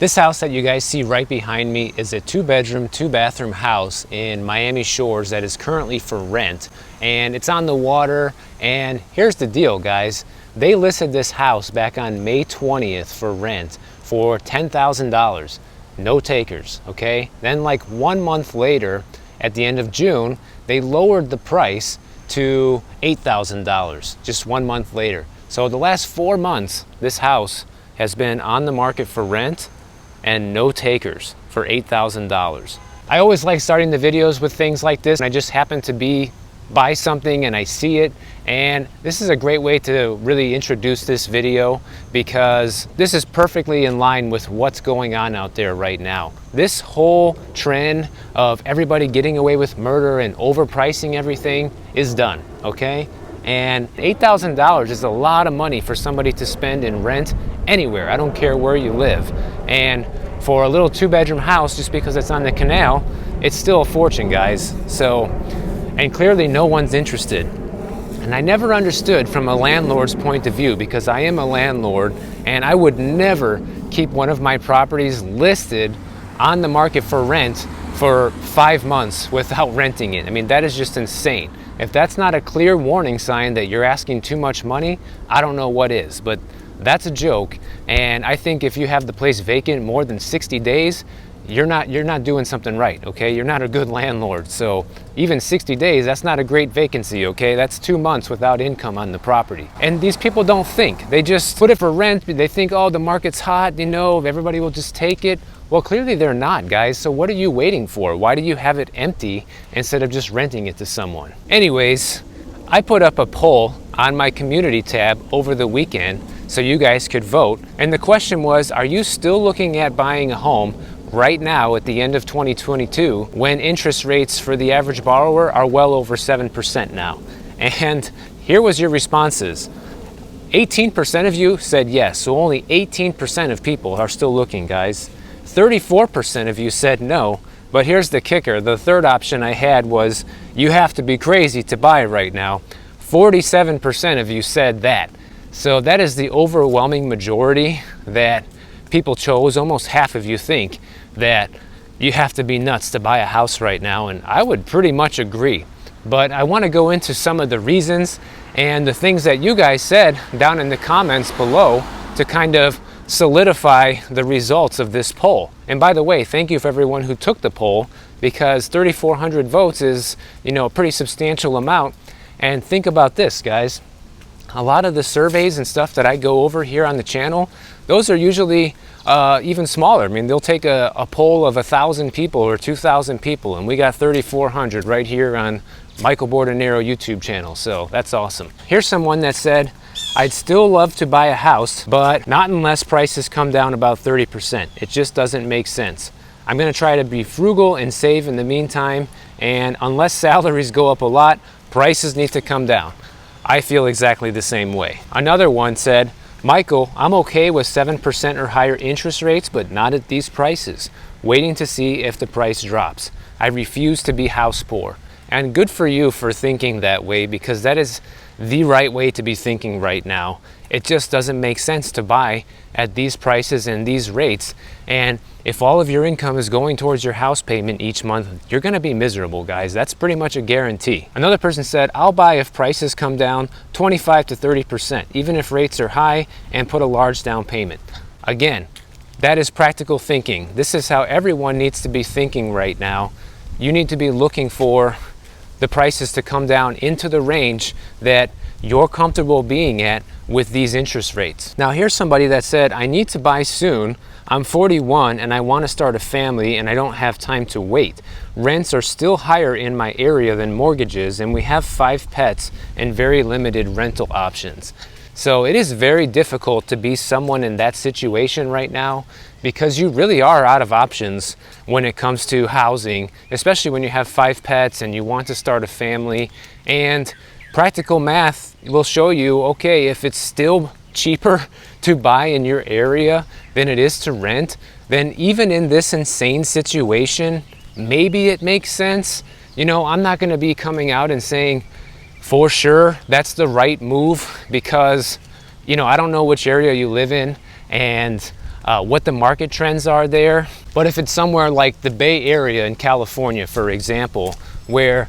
This house that you guys see right behind me is a 2-bedroom, 2-bathroom house in Miami Shores that is currently for rent, and it's on the water. And here's the deal, guys. They listed this house back on May 20th for rent for $10,000. No takers, okay? Then like 1 month later, at the end of June, they lowered the price to $8,000 just 1 month later. So the last 4 months, this house has been on the market for rent and no takers for $8,000. I always like starting the videos with things like this. I just happen to buy something and I see it, and this is a great way to really introduce this video because this is perfectly in line with what's going on out there right now. This whole trend of everybody getting away with murder and overpricing everything is done, okay? And $8,000 is a lot of money for somebody to spend in rent anywhere. I don't care where you live. And for a little 2-bedroom house, just because it's on the canal, it's still a fortune, guys. So, and clearly no one's interested. And I never understood from a landlord's point of view, because I am a landlord and I would never keep one of my properties listed on the market for rent for 5 months without renting it. I mean, that is just insane. If that's not a clear warning sign that you're asking too much money, I don't know what is, but that's a joke. And I think if you have the place vacant more than 60 days, you're not doing something right, okay? You're not a good landlord. So even 60 days, that's not a great vacancy, okay? That's 2 months without income on the property. And these people don't think. They just put it for rent. They think, oh, the market's hot, you know, everybody will just take it. Well, clearly they're not, guys. So what are you waiting for? Why do you have it empty instead of just renting it to someone? Anyways, I put up a poll on my community tab over the weekend so you guys could vote. And the question was, are you still looking at buying a home right now at the end of 2022 when interest rates for the average borrower are well over 7% now? And here was your responses. 18% of you said yes, so only 18% of people are still looking, guys. 34% of you said no, but here's the kicker. The third option I had was, you have to be crazy to buy right now. 47% of you said that. So that is the overwhelming majority that people chose. Almost half of you think that you have to be nuts to buy a house right now, and I would pretty much agree. But I want to go into some of the reasons and the things that you guys said down in the comments below to kind of solidify the results of this poll. And by the way, thank you for everyone who took the poll, because 3,400 votes is, you know, a pretty substantial amount. And think about this, guys. A lot of the surveys and stuff that I go over here on the channel, those are usually even smaller. I mean, they'll take a poll of 1,000 people or 2,000 people, and we got 3,400 right here on Michael Bordenero YouTube channel. So that's awesome. Here's someone that said, I'd still love to buy a house, but not unless prices come down about 30%. It just doesn't make sense. I'm gonna try to be frugal and save in the meantime, and unless salaries go up a lot, prices need to come down. I feel exactly the same way. Another one said, Michael, I'm okay with 7% or higher interest rates, but not at these prices. Waiting to see if the price drops. I refuse to be house poor. And good for you for thinking that way, because that is the right way to be thinking right now. It just doesn't make sense to buy at these prices and these rates. And if all of your income is going towards your house payment each month, you're gonna be miserable, guys. That's pretty much a guarantee. Another person said, I'll buy if prices come down 25 to 30%, even if rates are high, and put a large down payment. Again, that is practical thinking. This is how everyone needs to be thinking right now. You need to be looking for the prices to come down into the range that you're comfortable being at with these interest rates. Now here's somebody that said, I need to buy soon. I'm 41 and I want to start a family and I don't have time to wait. Rents are still higher in my area than mortgages, and we have 5 pets and very limited rental options. So it is very difficult to be someone in that situation right now, because you really are out of options when it comes to housing, especially when you have 5 pets and you want to start a family. And practical math will show you, okay, if it's still cheaper to buy in your area than it is to rent, then even in this insane situation, maybe it makes sense. You know, I'm not gonna be coming out and saying for sure that's the right move, because, you know, I don't know which area you live in, and what the market trends are there. But if it's somewhere like the Bay Area in California, for example, where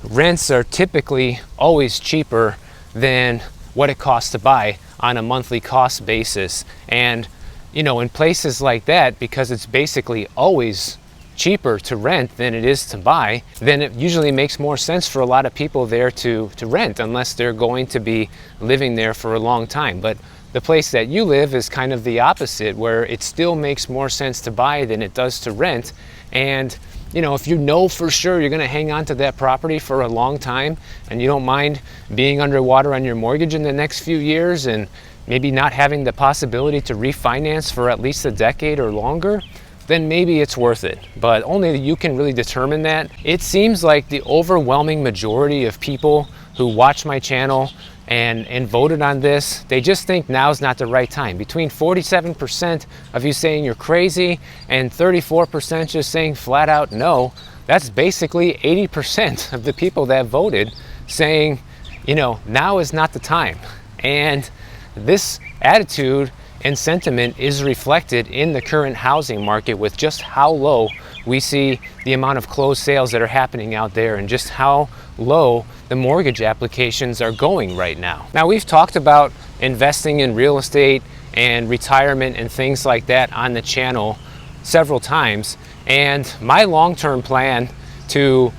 rents are typically always cheaper than what it costs to buy on a monthly cost basis. And you know, in places like that, because it's basically always cheaper to rent than it is to buy, then it usually makes more sense for a lot of people there to rent, unless they're going to be living there for a long time. But the place that you live is kind of the opposite, where it still makes more sense to buy than it does to rent. And you know, if you know for sure you're going to hang on to that property for a long time, and you don't mind being underwater on your mortgage in the next few years, and maybe not having the possibility to refinance for at least a decade or longer, then maybe it's worth it. But only you can really determine that. It seems like the overwhelming majority of people who watch my channel and voted on this, they just think now's not the right time. Between 47% of you saying you're crazy and 34% just saying flat out no, that's basically 80% of the people that voted saying, you know, now is not the time. And this attitude and sentiment is reflected in the current housing market, with just how low we see the amount of closed sales that are happening out there, and just how low the mortgage applications are going right now. Now, we've talked about investing in real estate and retirement and things like that on the channel several times, and my long-term plan to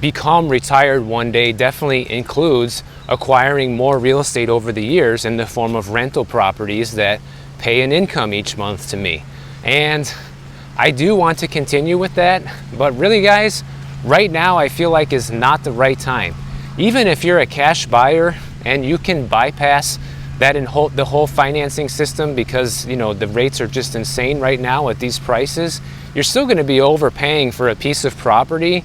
become retired one day definitely includes acquiring more real estate over the years in the form of rental properties that pay an income each month to me. And I do want to continue with that, but really guys, right now I feel like is not the right time. Even if you're a cash buyer and you can bypass that the whole financing system, because you know the rates are just insane right now at these prices, you're still going to be overpaying for a piece of property.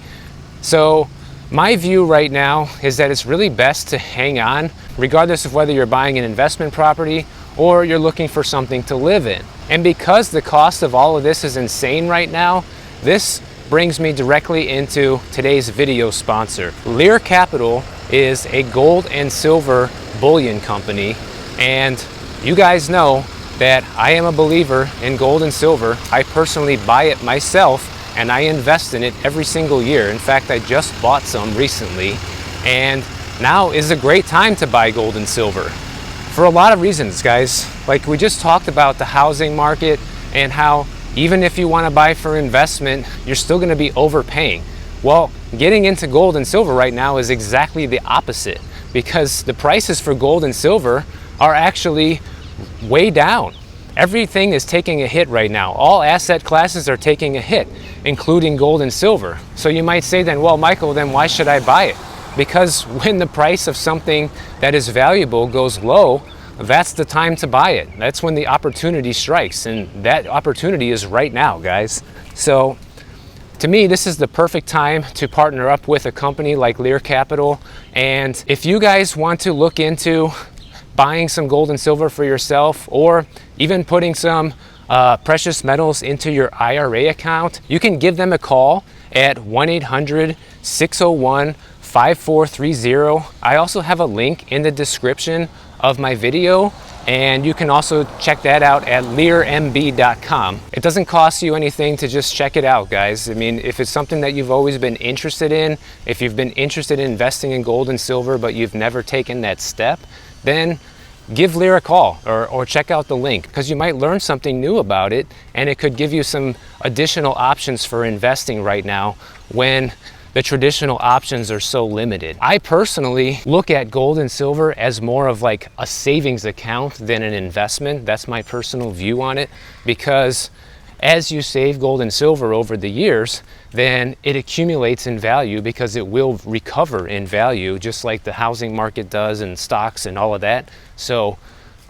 So my view right now is that it's really best to hang on, regardless of whether you're buying an investment property or you're looking for something to live in. And because the cost of all of this is insane right now, this brings me directly into today's video sponsor. Lear Capital is a gold and silver bullion company, and you guys know that I am a believer in gold and silver. I personally buy it myself and I invest in it every single year. In fact, I just bought some recently, and now is a great time to buy gold and silver for a lot of reasons, guys. Like we just talked about the housing market and how even if you want to buy for investment, you're still going to be overpaying. Well, getting into gold and silver right now is exactly the opposite, because the prices for gold and silver are actually way down. Everything is taking a hit right now. All asset classes are taking a hit, including gold and silver. So you might say then, well, Michael, then why should I buy it? Because when the price of something that is valuable goes low, that's the time to buy it. That's when the opportunity strikes, and that opportunity is right now, guys. So to me, this is the perfect time to partner up with a company like Lear Capital. And if you guys want to look into buying some gold and silver for yourself, or even putting some precious metals into your IRA account, you can give them a call at 1-800-601-5430. I also have a link in the description of my video, and you can also check that out at learmb.com. It doesn't cost you anything to just check it out, guys. I mean, if it's something that you've always been interested in, if you've been interested in investing in gold and silver but you've never taken that step, then give Lear a call or check out the link, because you might learn something new about it, and it could give you some additional options for investing right now when the traditional options are so limited. I personally look at gold and silver as more of like a savings account than an investment. That's my personal view on it, because as you save gold and silver over the years, then it accumulates in value, because it will recover in value just like the housing market does and stocks and all of that. So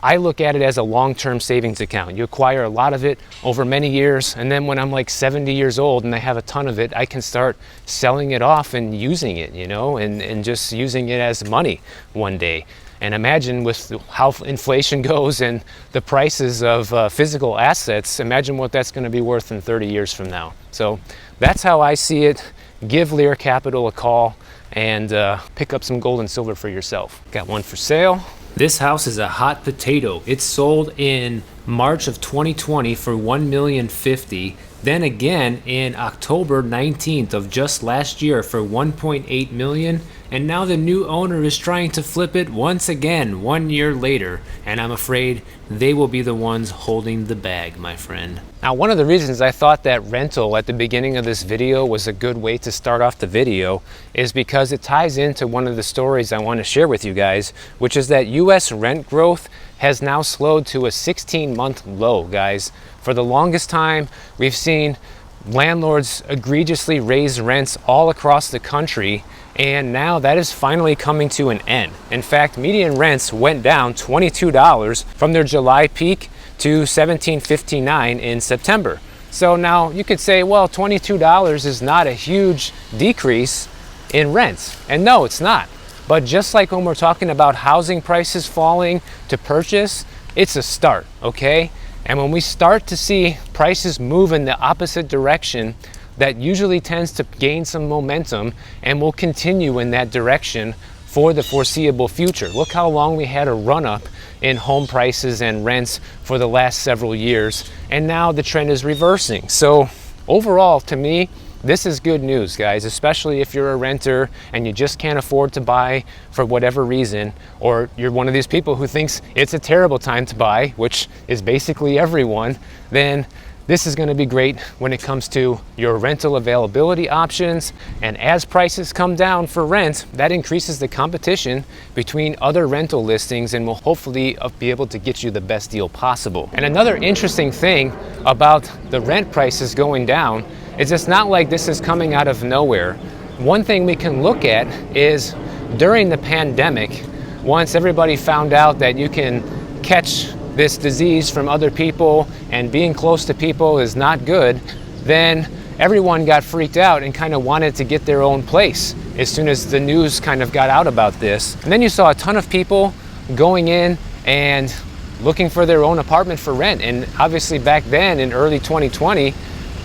I look at it as a long-term savings account. You acquire a lot of it over many years, and then when I'm like 70 years old and I have a ton of it, I can start selling it off and using it, you know, and just using it as money one day. And imagine with how inflation goes and the prices of physical assets, imagine what that's going to be worth in 30 years from now. So that's how I see it. Give Lear Capital a call and pick up some gold and silver for yourself. Got one for sale. This house is a hot potato. It's sold in March of 2020 for $1,050,000. Then again in October 19th of just last year for $1.8 million. And now the new owner is trying to flip it once again 1 year later. And I'm afraid they will be the ones holding the bag, my friend. Now, one of the reasons I thought that rental at the beginning of this video was a good way to start off the video is because it ties into one of the stories I want to share with you guys, which is that US rent growth has now slowed to a 16-month low, guys. For the longest time, we've seen landlords egregiously raise rents all across the country, and now that is finally coming to an end. In fact, median rents went down $22 from their July peak to $17.59 in September. So now you could say, well, $22 is not a huge decrease in rents. And no, it's not. But just like when we're talking about housing prices falling to purchase, it's a start, okay? And when we start to see prices move in the opposite direction, that usually tends to gain some momentum and will continue in that direction for the foreseeable future. Look how long we had a run up in home prices and rents for the last several years, and now the trend is reversing. So overall, to me, this is good news, guys, especially if you're a renter and you just can't afford to buy for whatever reason, or you're one of these people who thinks it's a terrible time to buy, which is basically everyone. Then this is going to be great when it comes to your rental availability options. And as prices come down for rent, that increases the competition between other rental listings and will hopefully be able to get you the best deal possible. And another interesting thing about the rent prices going down is it's not like this is coming out of nowhere. One thing we can look at is during the pandemic, once everybody found out that you can catch this disease from other people and being close to people is not good, then everyone got freaked out and kind of wanted to get their own place as soon as the news kind of got out about this. And then you saw a ton of people going in and looking for their own apartment for rent. And obviously back then in early 2020,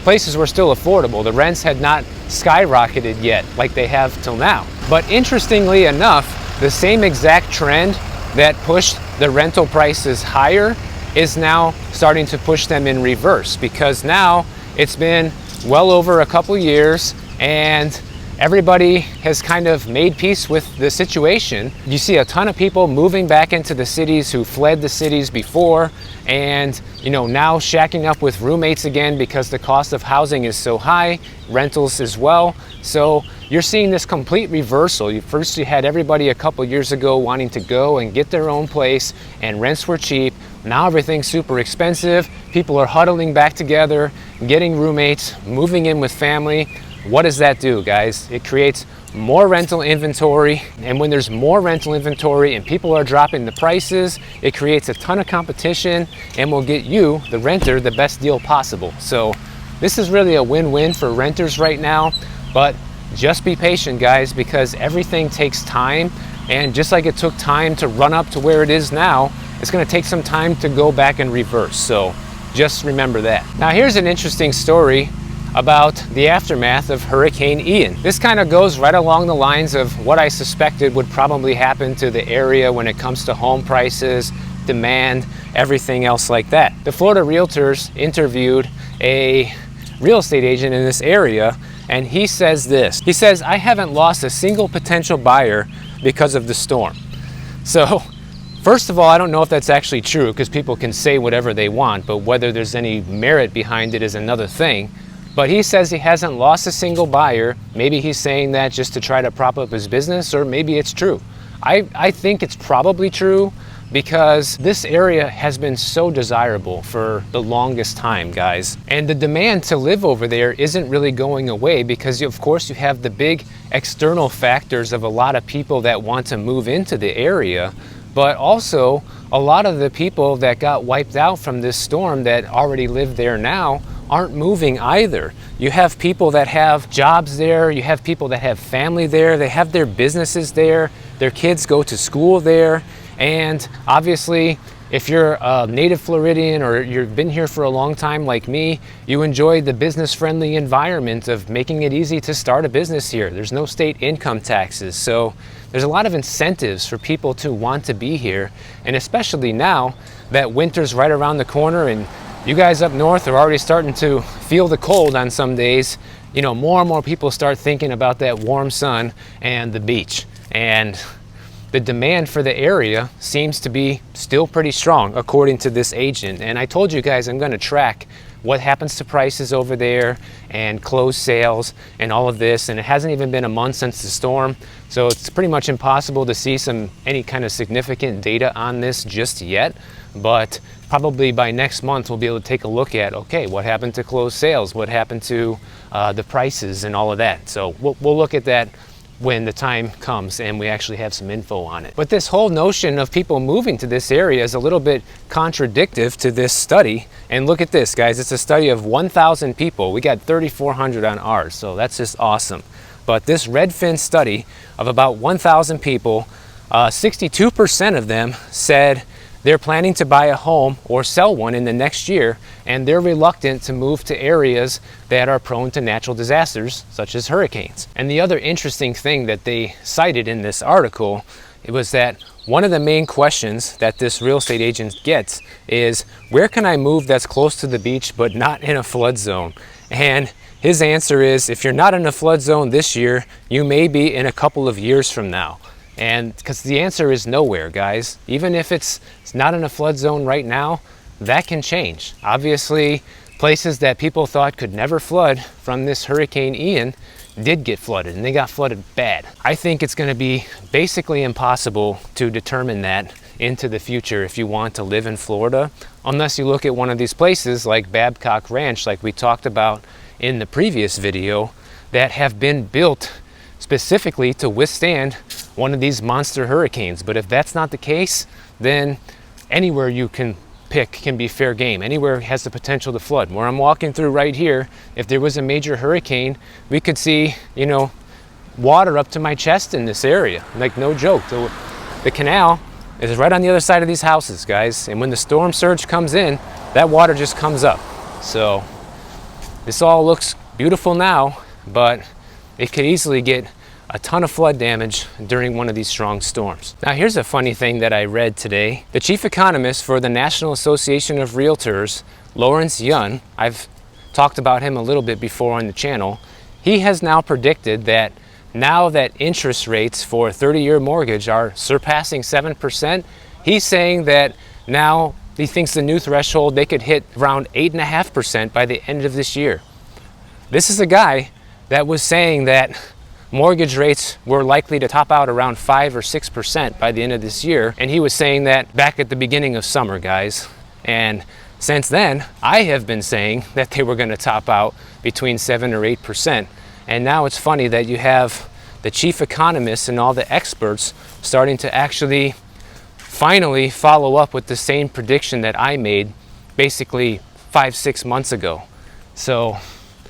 places were still affordable. The rents had not skyrocketed yet like they have till now. But interestingly enough, the same exact trend that pushed the rental prices higher is now starting to push them in reverse, because now it's been well over a couple years and everybody has kind of made peace with the situation. You see a ton of people moving back into the cities who fled the cities before, and now shacking up with roommates again because the cost of housing is so high, rentals as well. So you're seeing this complete reversal. First you had everybody a couple years ago wanting to go and get their own place and rents were cheap. Now everything's super expensive. People are huddling back together, getting roommates, moving in with family. What does that do, guys? It creates more rental inventory, and when there's more rental inventory and people are dropping the prices, it creates a ton of competition and will get you, the renter, the best deal possible. So this is really a win-win for renters right now, but just be patient, guys, because everything takes time, and just like it took time to run up to where it is now, it's going to take some time to go back and reverse. So just remember that. Now here's an interesting story about the aftermath of Hurricane Ian. This kind of goes right along the lines of what I suspected would probably happen to the area when it comes to home prices, demand, everything else like that. The Florida Realtors interviewed a real estate agent in this area, and he says this. He says, "I haven't lost a single potential buyer because of the storm." So first of all, I don't know if that's actually true, because people can say whatever they want, but whether there's any merit behind it is another thing. But he says he hasn't lost a single buyer. Maybe he's saying that just to try to prop up his business, or maybe it's true. I think it's probably true, because this area has been so desirable for the longest time, guys. And the demand to live over there isn't really going away, because of course you have the big external factors of a lot of people that want to move into the area, but also a lot of the people that got wiped out from this storm that already live there now aren't moving either. You have people that have jobs there, you have people that have family there, they have their businesses there, their kids go to school there, and obviously If you're a native Floridian or you've been here for a long time like me, you enjoy the business-friendly environment of making it easy to start a business here. There's no state income taxes, so there's a lot of incentives for people to want to be here, and especially now that winter's right around the corner and you guys up north are already starting to feel the cold on some days. You know, more and more people start thinking about that warm sun and the beach. And the demand for the area seems to be still pretty strong according to this agent. And I told you guys I'm going to track what happens to prices over there and closed sales and all of this, and it hasn't even been a month since the storm, so it's pretty much impossible to see any kind of significant data on this just yet. But probably by next month we'll be able to take a look at, okay, what happened to closed sales, what happened to the prices and all of that. So we'll look at that when the time comes and we actually have some info on it. But this whole notion of people moving to this area is a little bit contradictory to this study. And look at this, guys, it's a study of 1,000 people. We got 3,400 on ours, so that's just awesome. But this Redfin study of about 1,000 people, 62% of them said they're planning to buy a home or sell one in the next year, and they're reluctant to move to areas that are prone to natural disasters, such as hurricanes. And the other interesting thing that they cited in this article, it was that one of the main questions that this real estate agent gets is, where can I move that's close to the beach but not in a flood zone? And his answer is, if you're not in a flood zone this year, you may be in a couple of years from now. And because the answer is nowhere, guys. Even if it's not in a flood zone right now, that can change. Obviously, places that people thought could never flood from this Hurricane Ian did get flooded, and they got flooded bad. I think it's going to be basically impossible to determine that into the future if you want to live in Florida, unless you look at one of these places like Babcock Ranch, like we talked about in the previous video, that have been built specifically to withstand one of these monster hurricanes. But if that's not the case, then anywhere you can pick can be fair game. Anywhere has the potential to flood. Where I'm walking through right here, if there was a major hurricane, we could see, you know, water up to my chest in this area. Like, no joke. The canal is right on the other side of these houses, guys. And when the storm surge comes in, that water just comes up. So this all looks beautiful now, but it could easily get a ton of flood damage during one of these strong storms. Now, here's a funny thing that I read today. The chief economist for the National Association of Realtors, Lawrence Yun, I've talked about him a little bit before on the channel, he has now predicted that now that interest rates for a 30-year mortgage are surpassing 7%, he's saying that now he thinks the new threshold, they could hit around 8.5% by the end of this year. This is a guy that was saying that mortgage rates were likely to top out around 5 or 6% by the end of this year. And he was saying that back at the beginning of summer, guys. And since then, I have been saying that they were going to top out between 7 or 8%. And now it's funny that you have the chief economists and all the experts starting to actually finally follow up with the same prediction that I made basically 5-6 months ago. So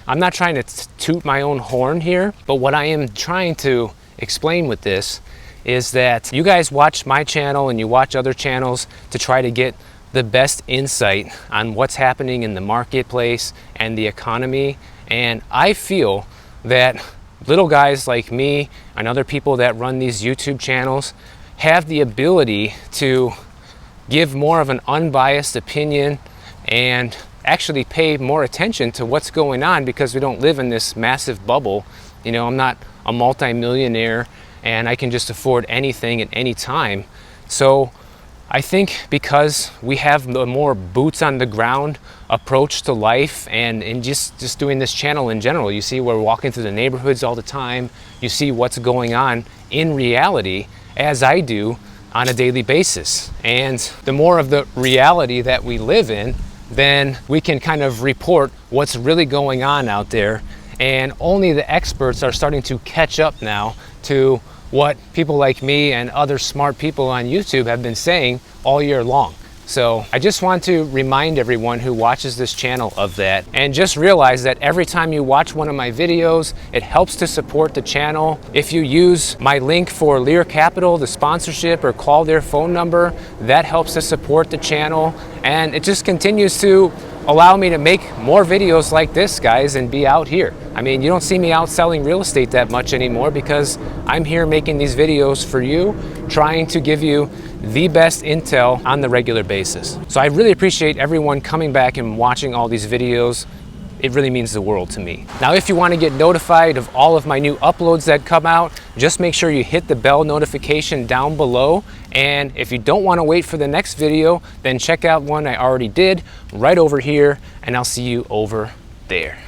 I'm not trying to toot my own horn here, but what I am trying to explain with this is that you guys watch my channel and you watch other channels to try to get the best insight on what's happening in the marketplace and the economy. And I feel that little guys like me and other people that run these YouTube channels have the ability to give more of an unbiased opinion and actually pay more attention to what's going on, because we don't live in this massive bubble. You know, I'm not a multi-millionaire and I can just afford anything at any time. So I think because we have the more boots on the ground approach to life, and just doing this channel in general, you see we're walking through the neighborhoods all the time. You see what's going on in reality, as I do on a daily basis. And the more of the reality that we live in, then we can kind of report what's really going on out there. And only the experts are starting to catch up now to what people like me and other smart people on YouTube have been saying all year long. So I just want to remind everyone who watches this channel of that, and just realize that every time you watch one of my videos, it helps to support the channel. If you use my link for Lear Capital, the sponsorship, or call their phone number, that helps to support the channel, and it just continues to allow me to make more videos like this, guys, and be out here. I mean, you don't see me out selling real estate that much anymore because I'm here making these videos for you, trying to give you the best intel on the regular basis. So I really appreciate everyone coming back and watching all these videos. It really means the world to me. Now, if you want to get notified of all of my new uploads that come out, just make sure you hit the bell notification down below. And if you don't want to wait for the next video, then check out one I already did right over here, and I'll see you over there.